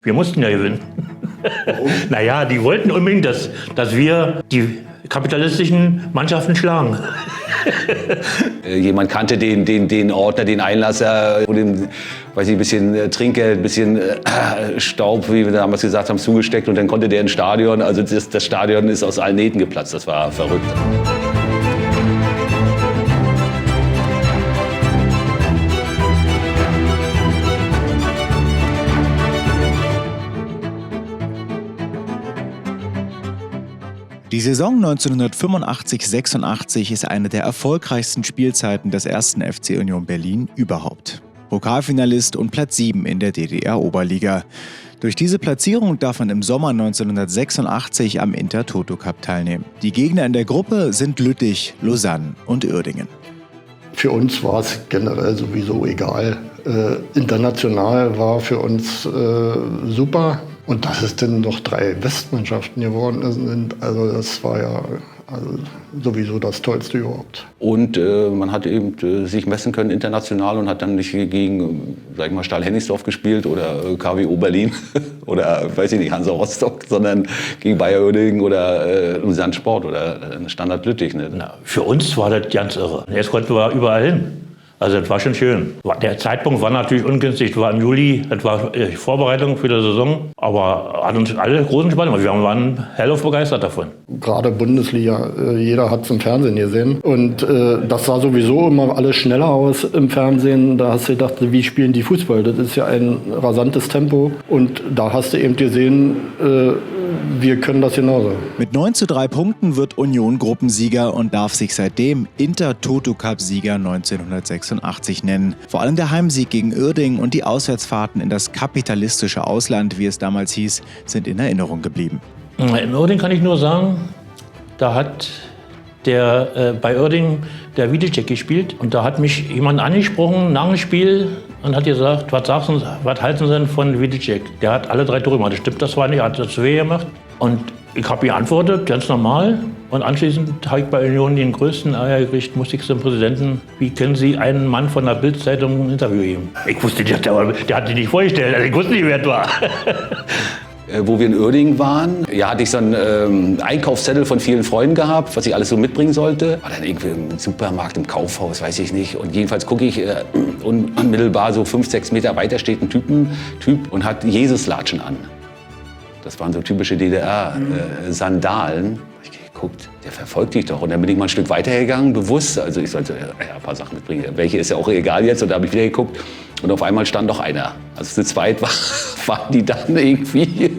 Wir mussten ja gewinnen. Warum? Naja, die wollten unbedingt, dass wir die kapitalistischen Mannschaften schlagen. Jemand kannte den Ordner, den Einlasser und ein bisschen Trinkgeld, ein bisschen Staub, wie wir damals gesagt haben, zugesteckt und dann konnte der ins Stadion. Also das Stadion ist aus allen Nähten geplatzt, das war verrückt. Die Saison 1985/86 ist eine der erfolgreichsten Spielzeiten des 1. FC Union Berlin überhaupt. Pokalfinalist und Platz 7 in der DDR-Oberliga. Durch diese Platzierung darf man im Sommer 1986 am Inter-Toto-Cup teilnehmen. Die Gegner in der Gruppe sind Lüttich, Lausanne und Uerdingen. Für uns war es generell sowieso egal. International war für uns super. Und dass es dann noch 3 Westmannschaften geworden sind, also das war ja sowieso das Tollste überhaupt. Und man hat eben sich messen können international und hat dann nicht gegen, sag ich mal, Stahl Hennigsdorf gespielt oder KWO Berlin oder, weiß ich nicht, Hansa Rostock, sondern gegen Bayer Uerdingen oder Lausanne Sport oder Standard Lüttich. Ne? Na, für uns war das ganz irre. Jetzt konnten wir überall hin. Also das war schon schön. Der Zeitpunkt war natürlich ungünstig. Das war im Juli, das war die Vorbereitung für die Saison. Aber hat uns alle großen Spaß gemacht. Wir waren hellauf begeistert davon. Gerade Bundesliga, jeder hat es im Fernsehen gesehen. Und das sah sowieso immer alles schneller aus im Fernsehen. Da hast du gedacht, wie spielen die Fußball? Das ist ja ein rasantes Tempo. Und da hast du eben gesehen, wir können das genauso. Mit 9:3 Punkten wird Union Gruppensieger und darf sich seitdem Inter-Toto-Cup-Sieger 1986 nennen. Vor allem der Heimsieg gegen Uerdingen und die Auswärtsfahrten in das kapitalistische Ausland, wie es damals hieß, sind in Erinnerung geblieben. In Uerdingen kann ich nur sagen, da hat bei Uerdingen der Widicek gespielt. Und da hat mich jemand angesprochen nach dem Spiel und hat gesagt, was halten Sie denn von Widicek? Der hat alle 3 Tore gemacht. Das stimmt, das war nicht, er hat das weh gemacht. Und ich habe geantwortet, ganz normal. Und anschließend habe ich bei Union den größten Ärger gekriegt, musste ich zum Präsidenten, wie können Sie einen Mann von der Bild-Zeitung ein Interview geben? Ich wusste nicht, der hat sich nicht vorgestellt, also ich wusste nicht, wer es war. Wo wir in Uerdingen waren, ja, hatte ich so einen Einkaufszettel von vielen Freunden gehabt, was ich alles so mitbringen sollte. War dann irgendwie im Supermarkt, im Kaufhaus, weiß ich nicht. Und jedenfalls gucke ich unmittelbar so 5, 6 Meter weiter steht ein Typ und hat Jesuslatschen an. Das waren so typische DDR-Sandalen. Ich geguckt, der verfolgt dich doch. Und dann bin ich mal ein Stück weitergegangen, bewusst. Also ich sollte ein paar Sachen mitbringen. Welche ist ja auch egal jetzt. Und da habe ich wieder geguckt. Und auf einmal stand noch einer. Also zu zweit waren die dann irgendwie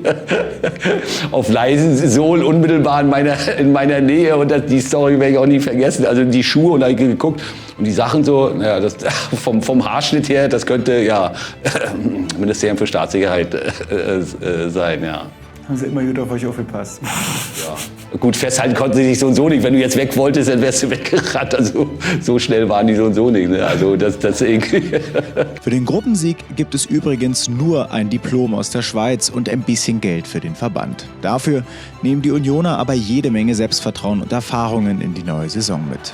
auf leisen Sohlen unmittelbar in meiner Nähe. Und die Story werde ich auch nie vergessen. Also die Schuhe, und da habe ich geguckt. Und die Sachen so, naja, das, vom Haarschnitt her, das könnte ja Ministerium für Staatssicherheit sein, ja. Haben Sie immer gut auf euch aufgepasst. Ja. Gut, festhalten konnten sie sich so und so nicht. Wenn du jetzt weg wolltest, dann wärst du weggerannt. Also so schnell waren die so und so nicht. Ne? Also das irgendwie. Für den Gruppensieg gibt es übrigens nur ein Diplom aus der Schweiz und ein bisschen Geld für den Verband. Dafür nehmen die Unioner aber jede Menge Selbstvertrauen und Erfahrungen in die neue Saison mit.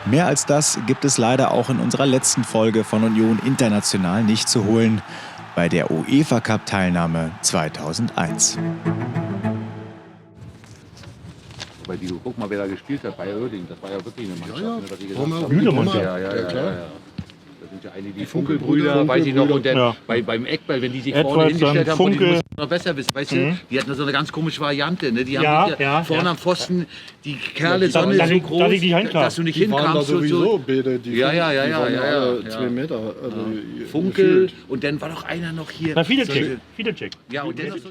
Mehr als das gibt es leider auch in unserer letzten Folge von Union International nicht zu holen, bei der UEFA-Cup-Teilnahme 2001. Guck mal, wer da gespielt hat bei Uerdingen. Das war ja wirklich eine Mannschaft. Ja, ne, was ich ja. gesagt habe. Ja, klar. Das sind ja einige, die Funkelbrüder, weiß ich noch. Und dann beim Eckball, wenn die sich vorne Edwards, hingestellt haben, Funkel. die mussten noch besser wissen, weißt du? Die hatten so eine ganz komische Variante. Ne? Die haben sich vorne am Pfosten, die Kerle, Sonne so groß, dass du nicht hinkamst. sowieso beide, die Ja. 2 Meter. Also Funkel, und dann war noch einer noch hier. Na, Widicek. Ja, und der noch so